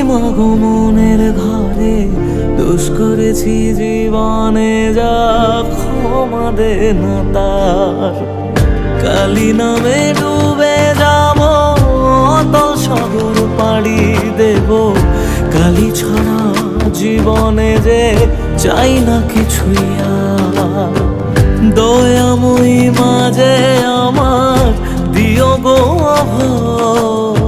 মাগো মনের ঘরে দোষ করেছি জীবনে, যা ক্ষমা দে না তার। কালী নামে ডুবে যাব, অতল সাগর পাড়ি দেব, কালী ছাড়া জীবনে যে চাই না কিছুই আর। দয়াময়ী মাঝে আমার দিও গো অভয়,